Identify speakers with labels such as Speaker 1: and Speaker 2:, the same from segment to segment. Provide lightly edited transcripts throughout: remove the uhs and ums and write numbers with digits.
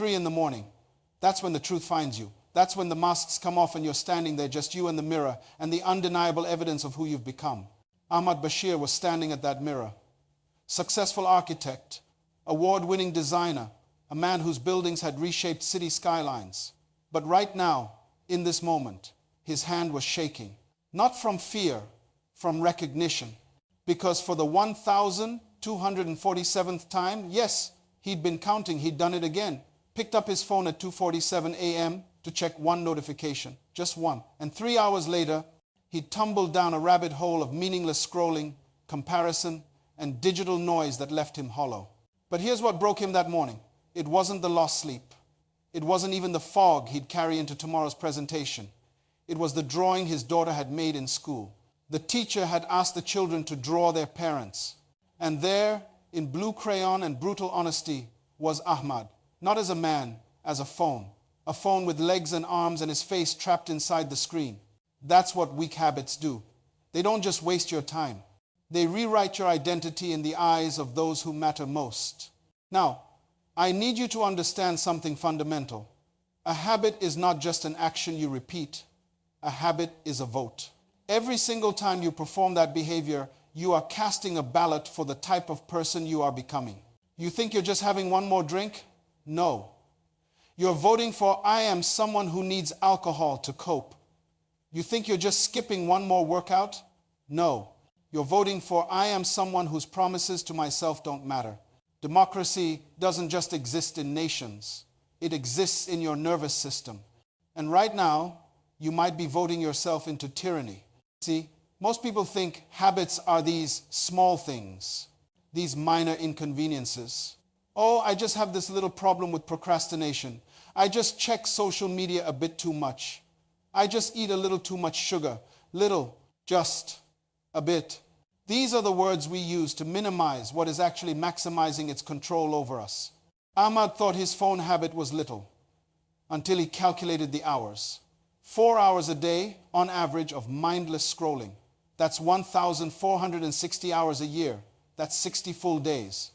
Speaker 1: 3 in the morning. That's when the truth finds you. That's when the masks come off and you're standing there, just you and the mirror, and the undeniable evidence of who you've become. Ahmad Bashir was standing at that mirror. Successful architect, award-winning designer, a man whose buildings had reshaped city skylines. But right now, in this moment, his hand was shaking. Not from fear, from recognition. Because for the 1,247th time, yes, he'd been counting, he'd done it again. Picked up his phone at 2:47 a.m. to check one notification, just one. And 3 hours later, he tumbled down a rabbit hole of meaningless scrolling, comparison, and digital noise that left him hollow. But here's what broke him that morning. It wasn't the lost sleep. It wasn't even the fog he'd carry into tomorrow's presentation. It was the drawing his daughter had made in school. The teacher had asked the children to draw their parents. And there, in blue crayon and brutal honesty, was Ahmad, not as a man, as a phone with legs and arms and his face trapped inside the screen. That's what weak habits do. They don't just waste your time. They rewrite your identity in the eyes of those who matter most. Now, I need you to understand something fundamental. A habit is not just an action you repeat. A habit is a vote. Every single time you perform that behavior, you are casting a ballot for the type of person you are becoming. You think you're just having one more drink? No. You're voting for, I am someone who needs alcohol to cope. You think you're just skipping one more workout? No. You're voting for, I am someone whose promises to myself don't matter. Democracy doesn't just exist in nations. It exists in your nervous system. And right now, you might be voting yourself into tyranny. See, most people think habits are these small things, these minor inconveniences. Oh, I just have this little problem with procrastination. I just check social media a bit too much. I just eat a little too much sugar. Little, just, a bit. These are the words we use to minimize what is actually maximizing its control over us. Ahmad thought his phone habit was little until he calculated the hours. 4 hours a day, on average, of mindless scrolling. That's 1,460 hours a year. That's 60 full days.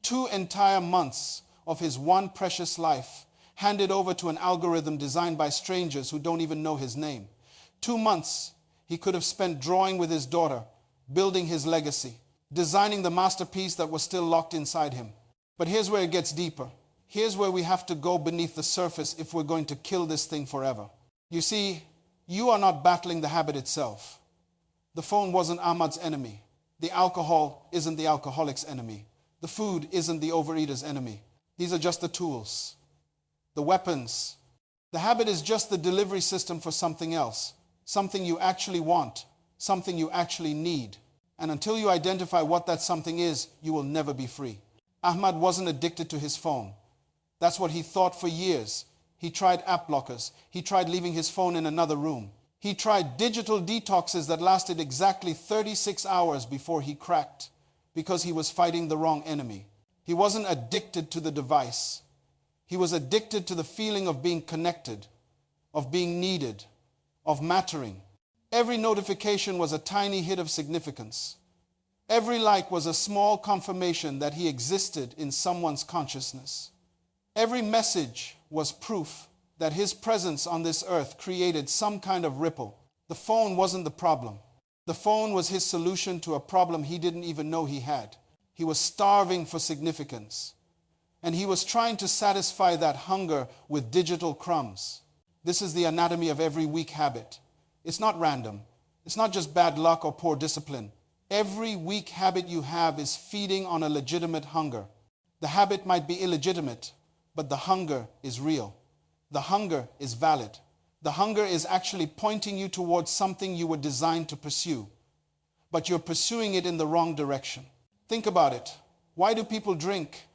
Speaker 1: 2 entire months of his one precious life handed over to an algorithm designed by strangers who don't even know his name. 2 months he could have spent drawing with his daughter, building his legacy, designing the masterpiece that was still locked inside him. But here's where it gets deeper. Here's where we have to go beneath the surface if we're going to kill this thing forever. You see, you are not battling the habit itself. The phone wasn't Ahmad's enemy. The alcohol isn't the alcoholic's enemy. The food isn't the overeater's enemy. These are just the tools, the weapons. The habit is just the delivery system for something else, something you actually want, something you actually need. And until you identify what that something is, you will never be free. Ahmad wasn't addicted to his phone. That's what he thought for years. He tried app blockers. He tried leaving his phone in another room. He tried digital detoxes that lasted exactly 36 hours before he cracked, because he was fighting the wrong enemy. He wasn't addicted to the device. He was addicted to the feeling of being connected, of being needed, of mattering. Every notification was a tiny hit of significance. Every like was a small confirmation that he existed in someone's consciousness. Every message was proof that his presence on this earth created some kind of ripple. The phone wasn't the problem. The phone was his solution to a problem he didn't even know he had. He was starving for significance. And he was trying to satisfy that hunger with digital crumbs. This is the anatomy of every weak habit. It's not random. It's not just bad luck or poor discipline. Every weak habit you have is feeding on a legitimate hunger. The habit might be illegitimate, but the hunger is real. The hunger is valid. The hunger is actually pointing you towards something you were designed to pursue, but you're pursuing it in the wrong direction. Think about it. Why do people drink?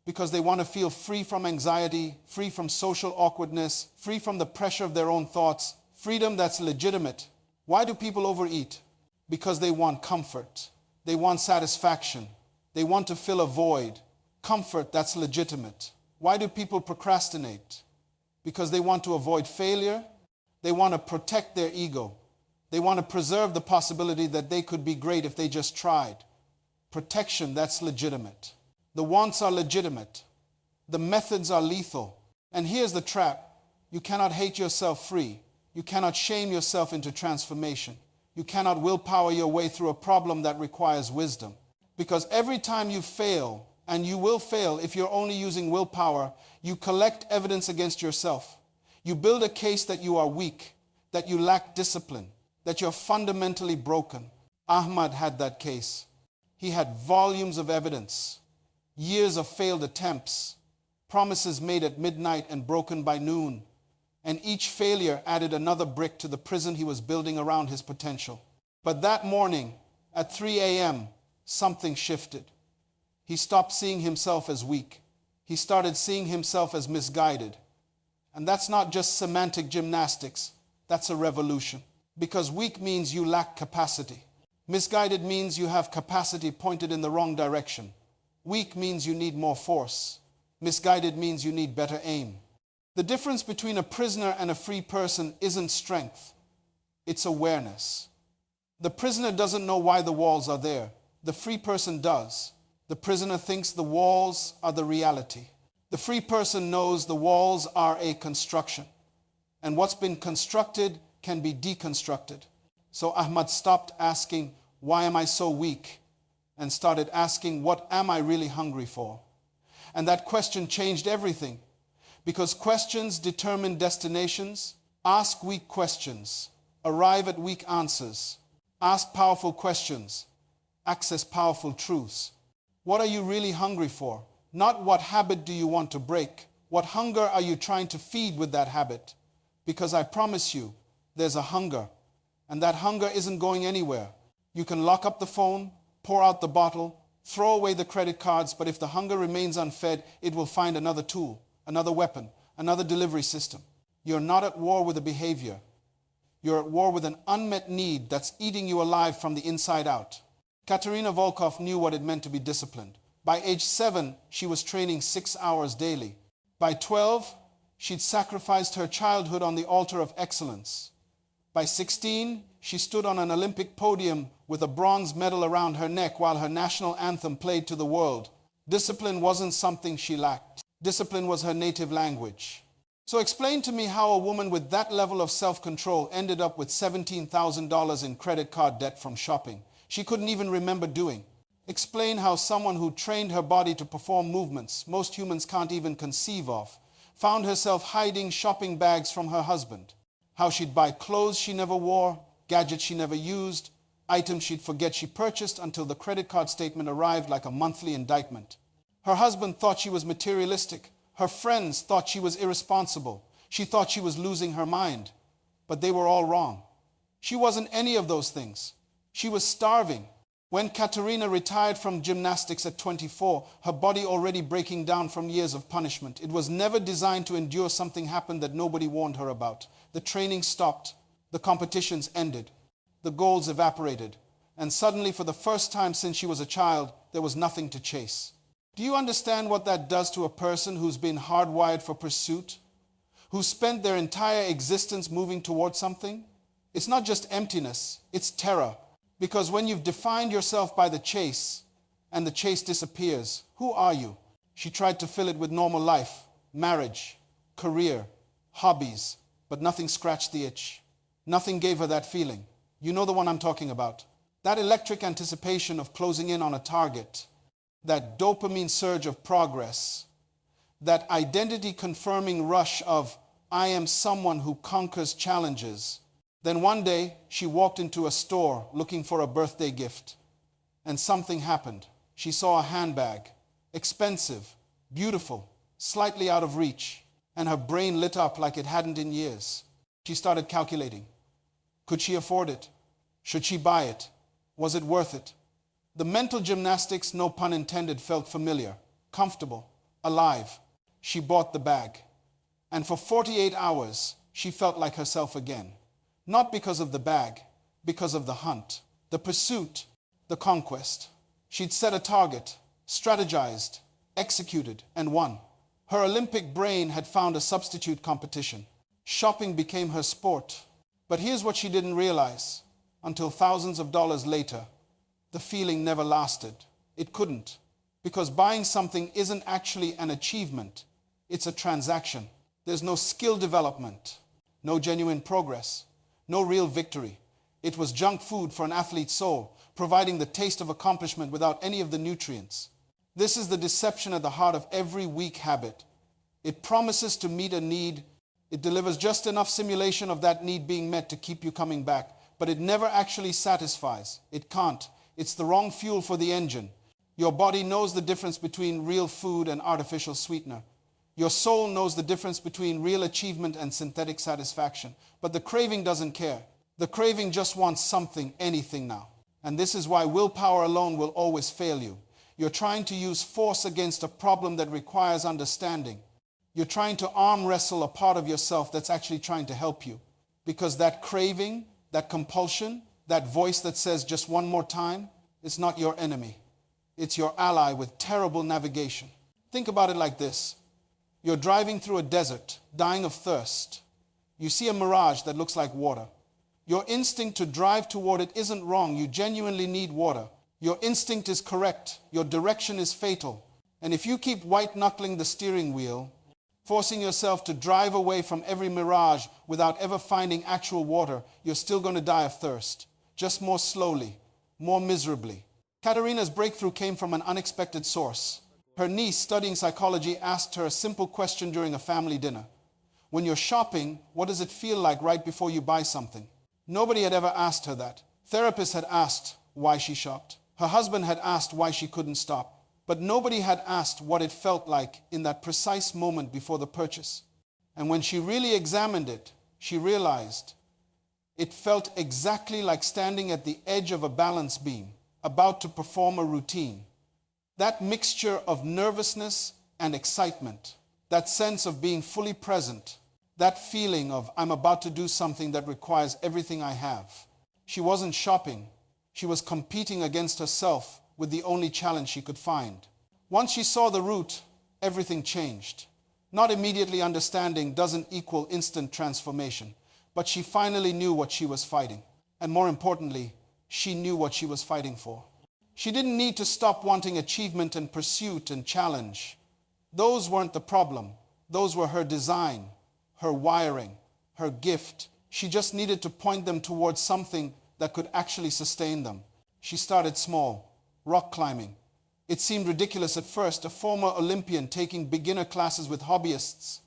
Speaker 1: Because they want to feel free from anxiety, free from social awkwardness, free from the pressure of their own thoughts, freedom that's legitimate. Why do people overeat? Because they want comfort. They want satisfaction. They want to fill a void. Comfort that's legitimate. Why do people procrastinate? Because they want to avoid failure. They want to protect their ego. They want to preserve the possibility that they could be great if they just tried. Protection that's legitimate. The wants are legitimate. The methods are lethal. And here's the trap. You cannot hate yourself free. You cannot shame yourself into transformation. You cannot willpower your way through a problem that requires wisdom. Because every time you fail, and you will fail if you're only using willpower, you collect evidence against yourself. You build a case that you are weak, that you lack discipline, that you're fundamentally broken. Ahmad had that case. He had volumes of evidence, years of failed attempts, promises made at midnight and broken by noon, and each failure added another brick to the prison he was building around his potential. But that morning, at 3 a.m., something shifted. He stopped seeing himself as weak. He started seeing himself as misguided. And that's not just semantic gymnastics, that's a revolution. Because weak means you lack capacity. Misguided means you have capacity pointed in the wrong direction. Weak means you need more force. Misguided means you need better aim. The difference between a prisoner and a free person isn't strength, it's awareness. The prisoner doesn't know why the walls are there. The free person does. The prisoner thinks the walls are the reality. The free person knows the walls are a construction. And what's been constructed can be deconstructed. So Ahmad stopped asking, why am I so weak? And started asking, what am I really hungry for? And that question changed everything. Because questions determine destinations. Ask weak questions. Arrive at weak answers. Ask powerful questions. Access powerful truths. What are you really hungry for? Not what habit do you want to break? What hunger are you trying to feed with that habit? Because I promise you, there's a hunger. And that hunger isn't going anywhere. You can lock up the phone, pour out the bottle, throw away the credit cards, but if the hunger remains unfed, it will find another tool, another weapon, another delivery system. You're not at war with a behavior. You're at war with an unmet need that's eating you alive from the inside out. Katerina Volkov knew what it meant to be disciplined. By age 7, she was training 6 hours daily. By 12, she'd sacrificed her childhood on the altar of excellence. By 16, she stood on an Olympic podium with a bronze medal around her neck while her national anthem played to the world. Discipline wasn't something she lacked. Discipline was her native language. So explain to me how a woman with that level of self-control ended up with $17,000 in credit card debt from shopping she couldn't even remember doing. Explain how someone who trained her body to perform movements most humans can't even conceive of found herself hiding shopping bags from her husband. How she'd buy clothes she never wore, gadgets she never used, items she'd forget she purchased until the credit card statement arrived like a monthly indictment. Her husband thought she was materialistic. Her friends thought she was irresponsible. She thought she was losing her mind. But they were all wrong. She wasn't any of those things. She was starving. When Katerina retired from gymnastics at 24, her body already breaking down from years of punishment. It was never designed to endure something happened that nobody warned her about. The training stopped. The competitions ended. The goals evaporated. And suddenly, for the first time since she was a child, there was nothing to chase. Do you understand what that does to a person who's been hardwired for pursuit? Who spent their entire existence moving towards something? It's not just emptiness, it's terror. Because when you've defined yourself by the chase, and the chase disappears, who are you? She tried to fill it with normal life, marriage, career, hobbies, but nothing scratched the itch. Nothing gave her that feeling. You know the one I'm talking about. That electric anticipation of closing in on a target, that dopamine surge of progress, that identity-confirming rush of, I am someone who conquers challenges. Then one day, she walked into a store looking for a birthday gift. And something happened. She saw a handbag, expensive, beautiful, slightly out of reach, and her brain lit up like it hadn't in years. She started calculating. Could she afford it? Should she buy it? Was it worth it? The mental gymnastics, no pun intended, felt familiar, comfortable, alive. She bought the bag. And for 48 hours, she felt like herself again. Not because of the bag, because of the hunt, the pursuit, the conquest. She'd set a target, strategized, executed, and won. Her Olympic brain had found a substitute competition. Shopping became her sport. But here's what she didn't realize. Until thousands of dollars later, the feeling never lasted. It couldn't. Because buying something isn't actually an achievement. It's a transaction. There's no skill development, no genuine progress, no real victory. It was junk food for an athlete's soul, providing the taste of accomplishment without any of the nutrients. This is the deception at the heart of every weak habit. It promises to meet a need. It delivers just enough simulation of that need being met to keep you coming back, but it never actually satisfies. It can't. It's the wrong fuel for the engine. Your body knows the difference between real food and artificial sweetener. Your soul knows the difference between real achievement and synthetic satisfaction. But the craving doesn't care. The craving just wants something, anything now. And this is why willpower alone will always fail you. You're trying to use force against a problem that requires understanding. You're trying to arm wrestle a part of yourself that's actually trying to help you. Because that craving, that compulsion, that voice that says just one more time, is not your enemy. It's your ally with terrible navigation. Think about it like this. You're driving through a desert, dying of thirst. You see a mirage that looks like water. Your instinct to drive toward it isn't wrong. You genuinely need water. Your instinct is correct. Your direction is fatal. And if you keep white-knuckling the steering wheel, forcing yourself to drive away from every mirage without ever finding actual water, you're still going to die of thirst. Just more slowly, more miserably. Katerina's breakthrough came from an unexpected source. Her niece, studying psychology, asked her a simple question during a family dinner. When you're shopping, what does it feel like right before you buy something? Nobody had ever asked her that. Therapists had asked why she shopped. Her husband had asked why she couldn't stop. But nobody had asked what it felt like in that precise moment before the purchase. And when she really examined it, she realized it felt exactly like standing at the edge of a balance beam, about to perform a routine. That mixture of nervousness and excitement, that sense of being fully present, that feeling of I'm about to do something that requires everything I have. She wasn't shopping. She was competing against herself with the only challenge she could find. Once she saw the route, everything changed. Not immediately understanding doesn't equal instant transformation, but she finally knew what she was fighting. And more importantly, she knew what she was fighting for. She didn't need to stop wanting achievement and pursuit and challenge. Those weren't the problem. Those were her design, her wiring, her gift. She just needed to point them towards something that could actually sustain them. She started small, rock climbing. It seemed ridiculous at first, a former Olympian taking beginner classes with hobbyists.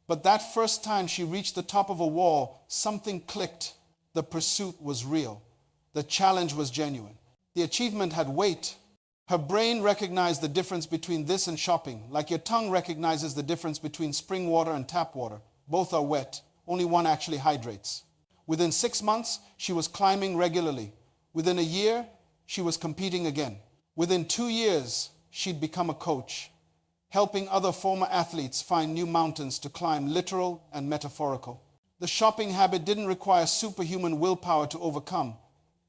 Speaker 1: But that first time she reached the top of a wall, something clicked. The pursuit was real. The challenge was genuine. The achievement had weight. Her brain recognized the difference between this and shopping, like your tongue recognizes the difference between spring water and tap water. Both are wet. Only one actually hydrates. Within 6 months, she was climbing regularly. Within a year, she was competing again. Within 2 years, she'd become a coach, helping other former athletes find new mountains to climb, literal and metaphorical. The shopping habit didn't require superhuman willpower to overcome.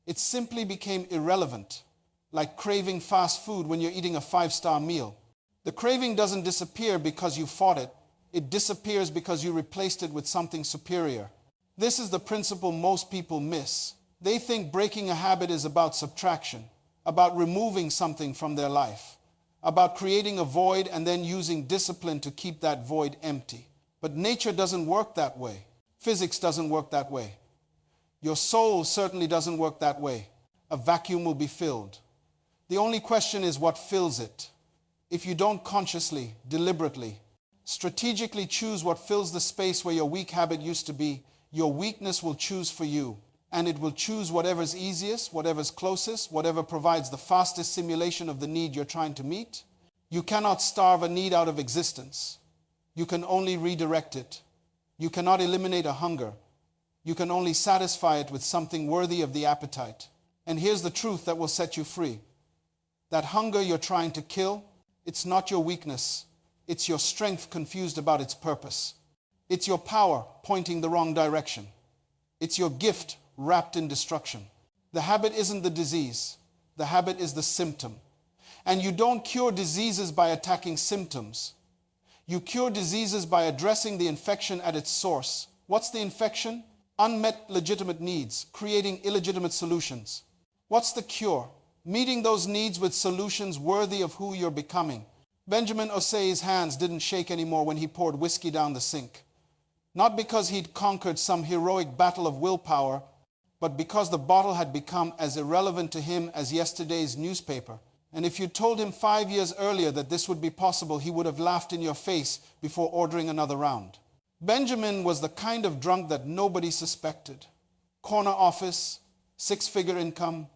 Speaker 1: It simply became irrelevant, like craving fast food when you're eating a 5-star meal. The craving doesn't disappear because you fought it. It disappears because you replaced it with something superior. This is the principle most people miss. They think breaking a habit is about subtraction, about removing something from their life, about creating a void and then using discipline to keep that void empty. But nature doesn't work that way. Physics doesn't work that way. Your soul certainly doesn't work that way. A vacuum will be filled. The only question is what fills it. If you don't consciously, deliberately, strategically choose what fills the space where your weak habit used to be, your weakness will choose for you. And it will choose whatever's easiest, whatever's closest, whatever provides the fastest simulation of the need you're trying to meet. You cannot starve a need out of existence. You can only redirect it. You cannot eliminate a hunger. You can only satisfy it with something worthy of the appetite. And here's the truth that will set you free. That hunger you're trying to kill, it's not your weakness. It's your strength confused about its purpose. It's your power pointing the wrong direction. It's your gift wrapped in destruction. The habit isn't the disease. The habit is the symptom. And you don't cure diseases by attacking symptoms. You cure diseases by addressing the infection at its source. What's the infection? Unmet legitimate needs, creating illegitimate solutions. What's the cure? Meeting those needs with solutions worthy of who you're becoming. Benjamin Osei's hands didn't shake anymore when he poured whiskey down the sink. Not because he'd conquered some heroic battle of willpower, but because the bottle had become as irrelevant to him as yesterday's newspaper. And if you told him 5 years earlier that this would be possible, he would have laughed in your face before ordering another round. Benjamin was the kind of drunk that nobody suspected. Corner office, six-figure income,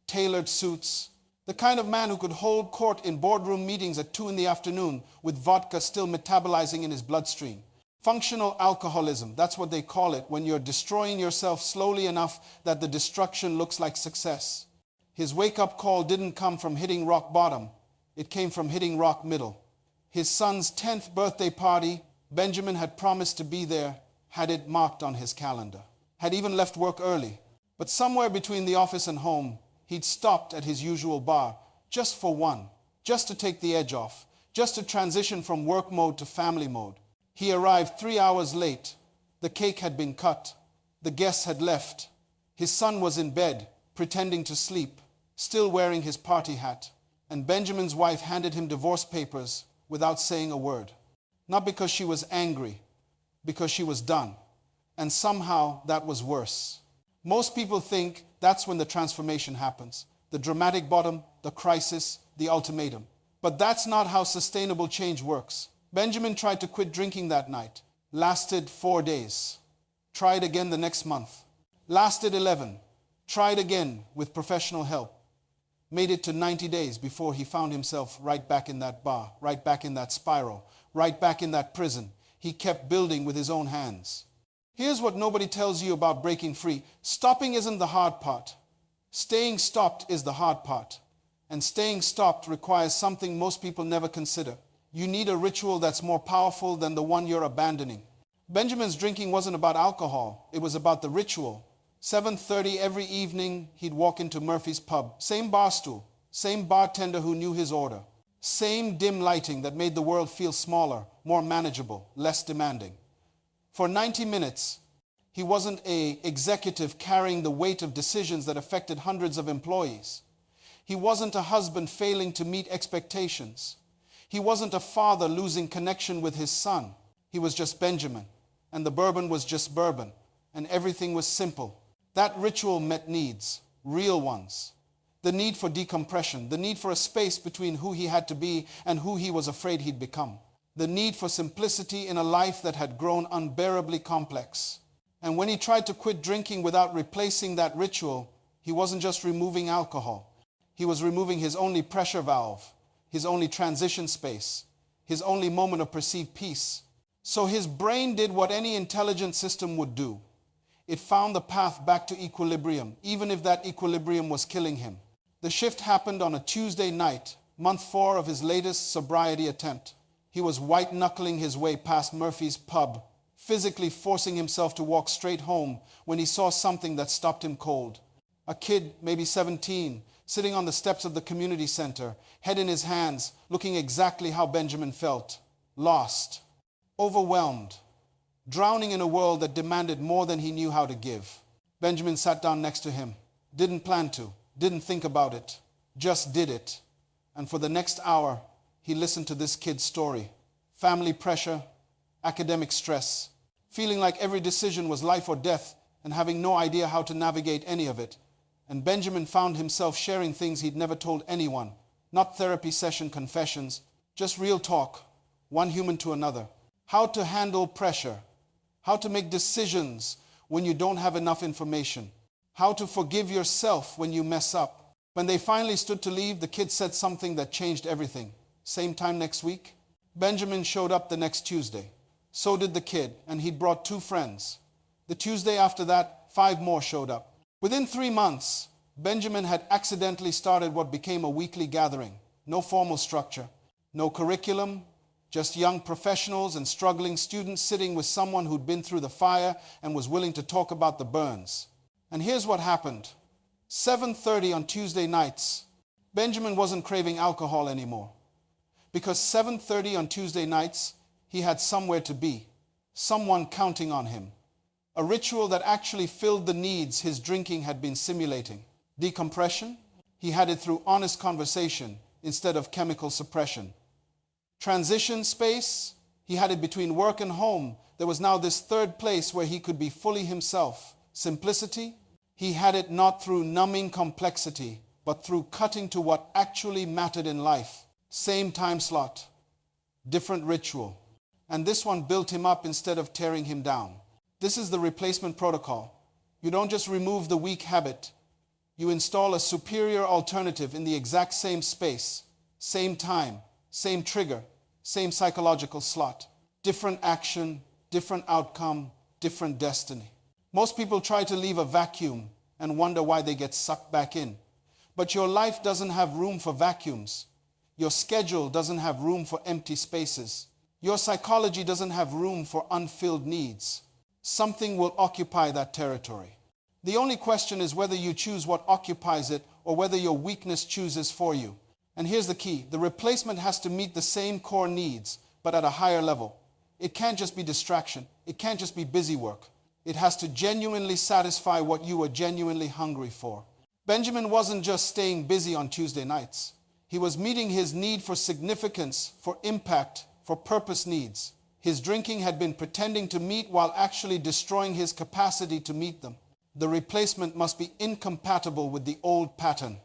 Speaker 1: tailored suits. The kind of man who could hold court in boardroom meetings at 2 in the afternoon with vodka still metabolizing in his bloodstream. Functional alcoholism, that's what they call it when you're destroying yourself slowly enough that the destruction looks like success. His wake-up call didn't come from hitting rock bottom. It came from hitting rock middle. His son's 10th birthday party, Benjamin had promised to be there, had it marked on his calendar. Had even left work early. But somewhere between the office and home, he'd stopped at his usual bar, just for one, just to take the edge off, just to transition from work mode to family mode. He arrived 3 hours late. The cake had been cut. The guests had left. His son was in bed, pretending to sleep, still wearing his party hat. And Benjamin's wife handed him divorce papers without saying a word. Not because she was angry, because she was done. And somehow that was worse. Most people think that's when the transformation happens. The dramatic bottom, the crisis, the ultimatum. But that's not how sustainable change works. Benjamin tried to quit drinking that night. Lasted 4 days. Tried again the next month. Lasted 11. Tried again with professional help. Made it to 90 days before he found himself right back in that bar, right back in that spiral, right back in that prison he kept building with his own hands. Here's what nobody tells you about breaking free. Stopping isn't the hard part. Staying stopped is the hard part. And staying stopped requires something most people never consider. You need a ritual that's more powerful than the one you're abandoning. Benjamin's drinking wasn't about alcohol. It was about the ritual. 7:30 every evening, he'd walk into Murphy's pub. Same bar stool, same bartender who knew his order. Same dim lighting that made the world feel smaller, more manageable, less demanding. For 90 minutes, he wasn't an executive carrying the weight of decisions that affected hundreds of employees. He wasn't a husband failing to meet expectations. He wasn't a father losing connection with his son. He was just Benjamin, and the bourbon was just bourbon, and everything was simple. That ritual met needs, real ones. The need for decompression, the need for a space between who he had to be and who he was afraid he'd become. The need for simplicity in a life that had grown unbearably complex. And when he tried to quit drinking without replacing that ritual, he wasn't just removing alcohol. He was removing his only pressure valve, his only transition space, his only moment of perceived peace. So his brain did what any intelligent system would do. It found the path back to equilibrium, even if that equilibrium was killing him. The shift happened on a Tuesday night, month 4 of his latest sobriety attempt. He was white-knuckling his way past Murphy's pub, physically forcing himself to walk straight home when he saw something that stopped him cold. A kid, maybe 17, sitting on the steps of the community center, head in his hands, looking exactly how Benjamin felt. Lost, overwhelmed, drowning in a world that demanded more than he knew how to give. Benjamin sat down next to him. Didn't plan to, didn't think about it, just did it. And for the next hour, he listened to this kid's story. Family pressure, academic stress, feeling like every decision was life or death and having no idea how to navigate any of it. And Benjamin found himself sharing things he'd never told anyone. Not therapy session confessions, just real talk, one human to another. How to handle pressure. How to make decisions when you don't have enough information. How to forgive yourself when you mess up. When they finally stood to leave, the kid said something that changed everything. Same time next week. Benjamin showed up the next Tuesday. So did the kid, and he'd brought 2 friends. The Tuesday after that, 5 more showed up. Within 3 months, Benjamin had accidentally started what became a weekly gathering. No formal structure, no curriculum, just young professionals and struggling students sitting with someone who'd been through the fire and was willing to talk about the burns. And here's what happened. 7:30 on Tuesday nights, Benjamin wasn't craving alcohol anymore. Because 7:30 on Tuesday nights, he had somewhere to be, someone counting on him. A ritual that actually filled the needs his drinking had been simulating. Decompression, he had it through honest conversation instead of chemical suppression. Transition space, he had it between work and home there was now this third place where he could be fully himself. Simplicity. He had it not through numbing complexity, but through cutting to what actually mattered in life. Same time slot, different ritual. And this one built him up instead of tearing him down. This is the replacement protocol. You don't just remove the weak habit. You install a superior alternative in the exact same space, same time, same trigger, same psychological slot. Different action, different outcome, different destiny. Most people try to leave a vacuum and wonder why they get sucked back in. But your life doesn't have room for vacuums. Your schedule doesn't have room for empty spaces. Your psychology doesn't have room for unfilled needs. Something will occupy that territory. The only question is whether you choose what occupies it or whether your weakness chooses for you. And here's the key. The replacement has to meet the same core needs, but at a higher level. It can't just be distraction. It can't just be busy work. It has to genuinely satisfy what you were genuinely hungry for. Benjamin wasn't just staying busy on Tuesday nights. He was meeting his need for significance, for impact, for purpose needs. His drinking had been pretending to meet while actually destroying his capacity to meet them. The replacement must be incompatible with the old pattern.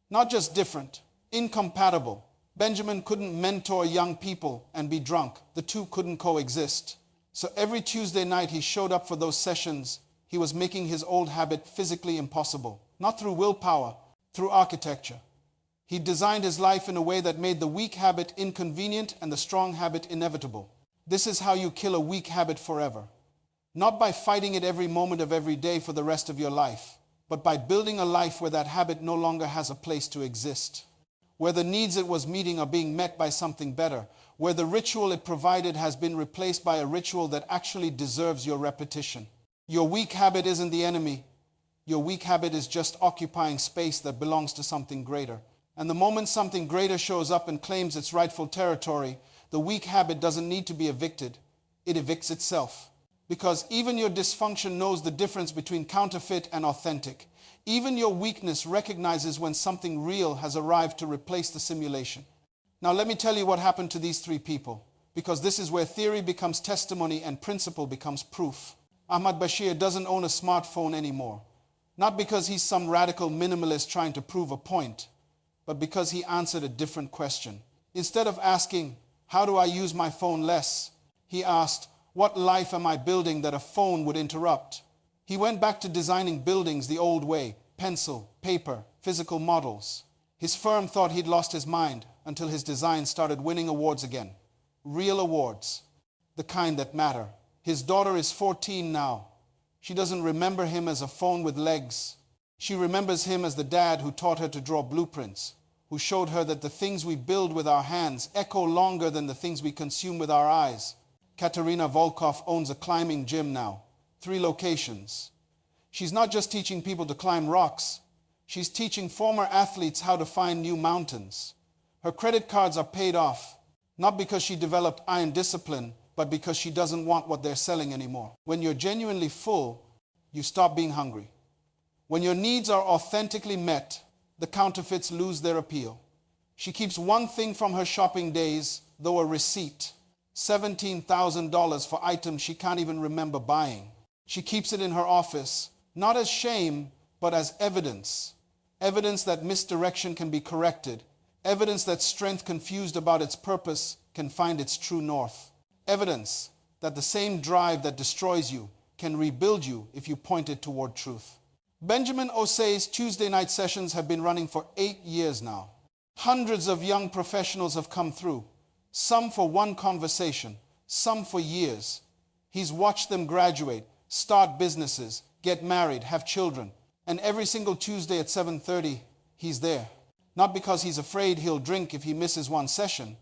Speaker 1: Not just different, incompatible. Benjamin couldn't mentor young people and be drunk. The two couldn't coexist. So every Tuesday night he showed up for those sessions. He was making his old habit physically impossible. Not through willpower, through architecture. He designed his life in a way that made the weak habit inconvenient and the strong habit inevitable. This is how you kill a weak habit forever. Not by fighting it every moment of every day for the rest of your life, but by building a life where that habit no longer has a place to exist. Where the needs it was meeting are being met by something better. Where the ritual it provided has been replaced by a ritual that actually deserves your repetition. Your weak habit isn't the enemy. Your weak habit is just occupying space that belongs to something greater. And the moment something greater shows up and claims its rightful territory, the weak habit doesn't need to be evicted. It evicts itself. Because even your dysfunction knows the difference between counterfeit and authentic. Even your weakness recognizes when something real has arrived to replace the simulation. Now let me tell you what happened to these three people, because this is where theory becomes testimony and principle becomes proof. Ahmad Bashir doesn't own a smartphone anymore. Not because he's some radical minimalist trying to prove a point, but because he answered a different question. Instead of asking, how do I use my phone less? He asked, what life am I building that a phone would interrupt? He went back to designing buildings the old way, pencil, paper, physical models. His firm thought he'd lost his mind until his design started winning awards again. Real awards, the kind that matter. His daughter is 14 now. She doesn't remember him as a phone with legs. She remembers him as the dad who taught her to draw blueprints, who showed her that the things we build with our hands echo longer than the things we consume with our eyes. Katerina Volkov owns a climbing gym now, 3 locations. She's not just teaching people to climb rocks. She's teaching former athletes how to find new mountains. Her credit cards are paid off, not because she developed iron discipline, but because she doesn't want what they're selling anymore. When you're genuinely full, you stop being hungry. When your needs are authentically met, the counterfeits lose their appeal. She keeps one thing from her shopping days, though a receipt. $17,000 for items she can't even remember buying. She keeps it in her office, not as shame, but as evidence. Evidence that misdirection can be corrected. Evidence that strength confused about its purpose can find its true north. Evidence that the same drive that destroys you can rebuild you if you point it toward truth. Benjamin Osei's Tuesday night sessions have been running for 8 years now. Hundreds of young professionals have come through, some for one conversation, some for years. He's watched them graduate, start businesses, get married, have children, and every single Tuesday at 7:30, he's there. Not because he's afraid he'll drink if he misses one session,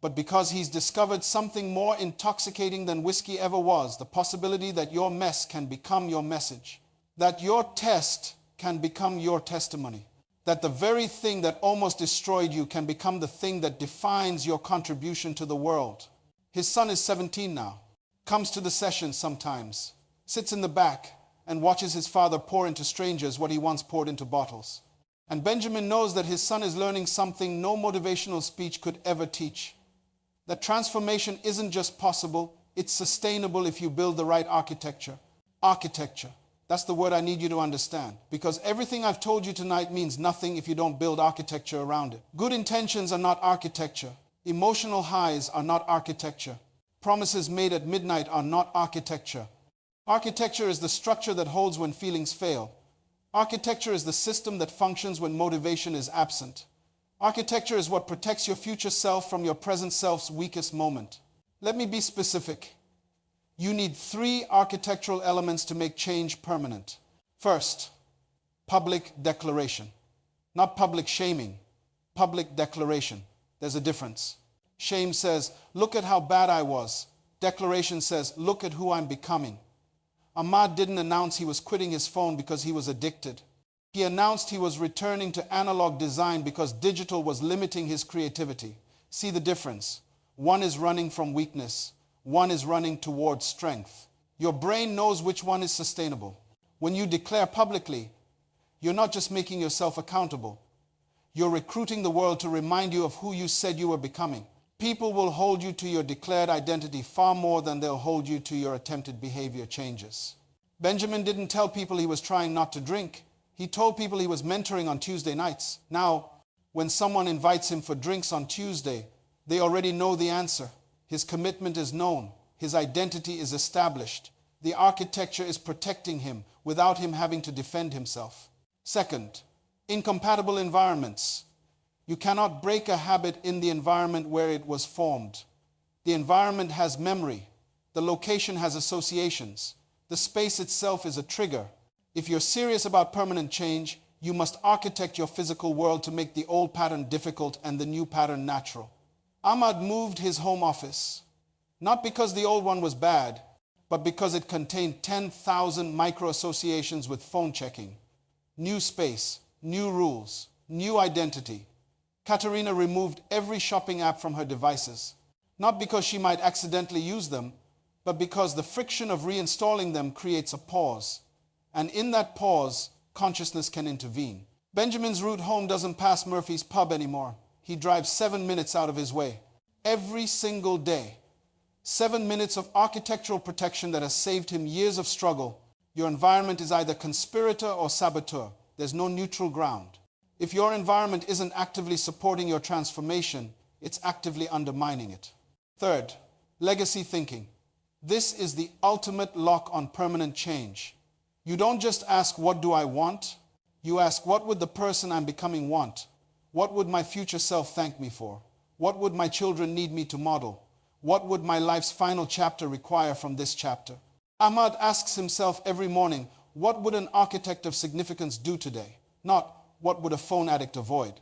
Speaker 1: but because he's discovered something more intoxicating than whiskey ever was, the possibility that your mess can become your message, that your test can become your testimony, that the very thing that almost destroyed you can become the thing that defines your contribution to the world. His son is 17 now, comes to the sessions sometimes, sits in the back and watches his father pour into strangers what he once poured into bottles. And Benjamin knows that his son is learning something no motivational speech could ever teach. That transformation isn't just possible, It's sustainable if you build the right architecture. Architecture. That's the word I need you to understand. Because everything I've told you tonight means nothing if you don't build architecture around it. Good intentions are not architecture. Emotional highs are not architecture. Promises made at midnight are not architecture. Architecture is the structure that holds when feelings fail. Architecture is the system that functions when motivation is absent. Architecture is what protects your future self from your present self's weakest moment. Let me be specific. You need 3 architectural elements to make change permanent. First, public declaration. Not public shaming, public declaration. There's a difference. Shame says, look at how bad I was. Declaration says, look at who I'm becoming. Ahmad didn't announce he was quitting his phone because he was addicted. He announced he was returning to analog design because digital was limiting his creativity. See the difference? One is running from weakness. One is running towards strength. Your brain knows which one is sustainable. When you declare publicly, you're not just making yourself accountable. You're recruiting the world to remind you of who you said you were becoming. People will hold you to your declared identity far more than they'll hold you to your attempted behavior changes. Benjamin didn't tell people he was trying not to drink. He told people he was mentoring on Tuesday nights. Now, when someone invites him for drinks on Tuesday, they already know the answer. His commitment is known. His identity is established. The architecture is protecting him without him having to defend himself. Second, incompatible environments. You cannot break a habit in the environment where it was formed. The environment has memory. The location has associations. The space itself is a trigger. If you're serious about permanent change, you must architect your physical world to make the old pattern difficult and the new pattern natural. Ahmad moved his home office, not because the old one was bad, but because it contained 10,000 micro-associations with phone checking. New space, new rules, new identity. Katerina removed every shopping app from her devices, not because she might accidentally use them, but because the friction of reinstalling them creates a pause. And in that pause, consciousness can intervene. Benjamin's route home doesn't pass Murphy's pub anymore. He drives 7 minutes out of his way. Every single day. 7 minutes of architectural protection that has saved him years of struggle. Your environment is either conspirator or saboteur. There's no neutral ground. If your environment isn't actively supporting your transformation, it's actively undermining it. Third, legacy thinking. This is the ultimate lock on permanent change. You don't just ask, what do I want? You ask, what would the person I'm becoming want? What would my future self thank me for? What would my children need me to model? What would my life's final chapter require from this chapter? Ahmad asks himself every morning, what would an architect of significance do today? Not, what would a phone addict avoid?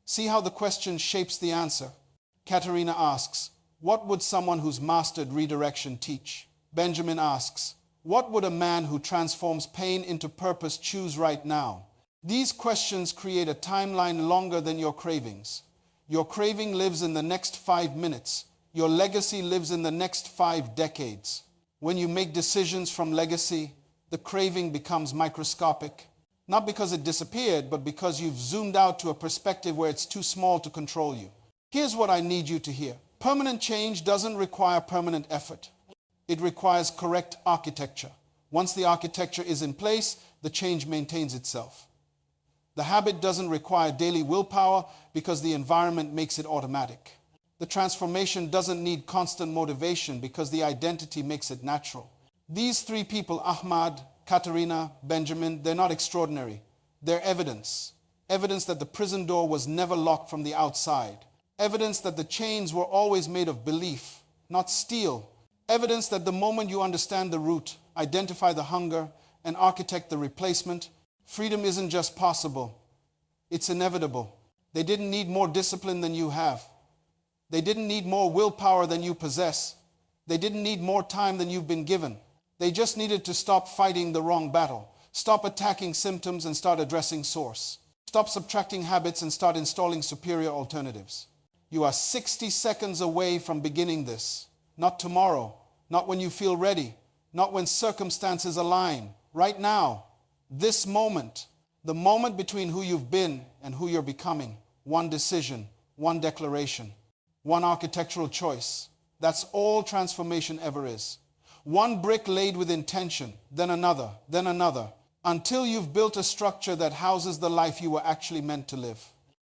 Speaker 1: See how the question shapes the answer. Katerina asks, what would someone who's mastered redirection teach? Benjamin asks, what would a man who transforms pain into purpose choose right now? These questions create a timeline longer than your cravings. Your craving lives in the next 5 minutes. Your legacy lives in the next 5 decades. When you make decisions from legacy, the craving becomes microscopic. Not because it disappeared, but because you've zoomed out to a perspective where it's too small to control you. Here's what I need you to hear. Permanent change doesn't require permanent effort. It requires correct architecture. Once the architecture is in place, the change maintains itself. The habit doesn't require daily willpower because the environment makes it automatic. The transformation doesn't need constant motivation because the identity makes it natural. These 3 people, Ahmad, Katerina, Benjamin, they're not extraordinary. They're evidence. Evidence that the prison door was never locked from the outside. Evidence that the chains were always made of belief, not steel. Evidence that the moment you understand the root, identify the hunger, and architect the replacement, freedom isn't just possible, it's inevitable. They didn't need more discipline than you have. They didn't need more willpower than you possess. They didn't need more time than you've been given. They just needed to stop fighting the wrong battle. Stop attacking symptoms and start addressing source. Stop subtracting habits and start installing superior alternatives. You are 60 seconds away from beginning this. Not tomorrow, not when you feel ready, not when circumstances align. Right now, this moment, the moment between who you've been and who you're becoming. One decision, one declaration, one architectural choice, That's all transformation ever is. One brick laid with intention, then another, until you've built a structure that houses the life you were actually meant to live.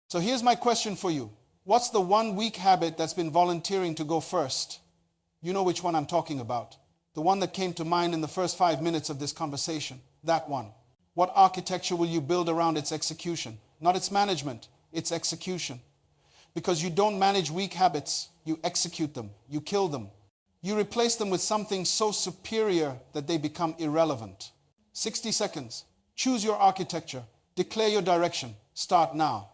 Speaker 1: So here's my question for you. What's the one weak habit that's been volunteering to go first? You know which one I'm talking about. The one that came to mind in the first 5 minutes of this conversation. That one. What architecture will you build around its execution? Not its management, its execution. Because you don't manage weak habits, you execute them, you kill them. You replace them with something so superior that they become irrelevant. 60 seconds. Choose your architecture. Declare your direction. Start now.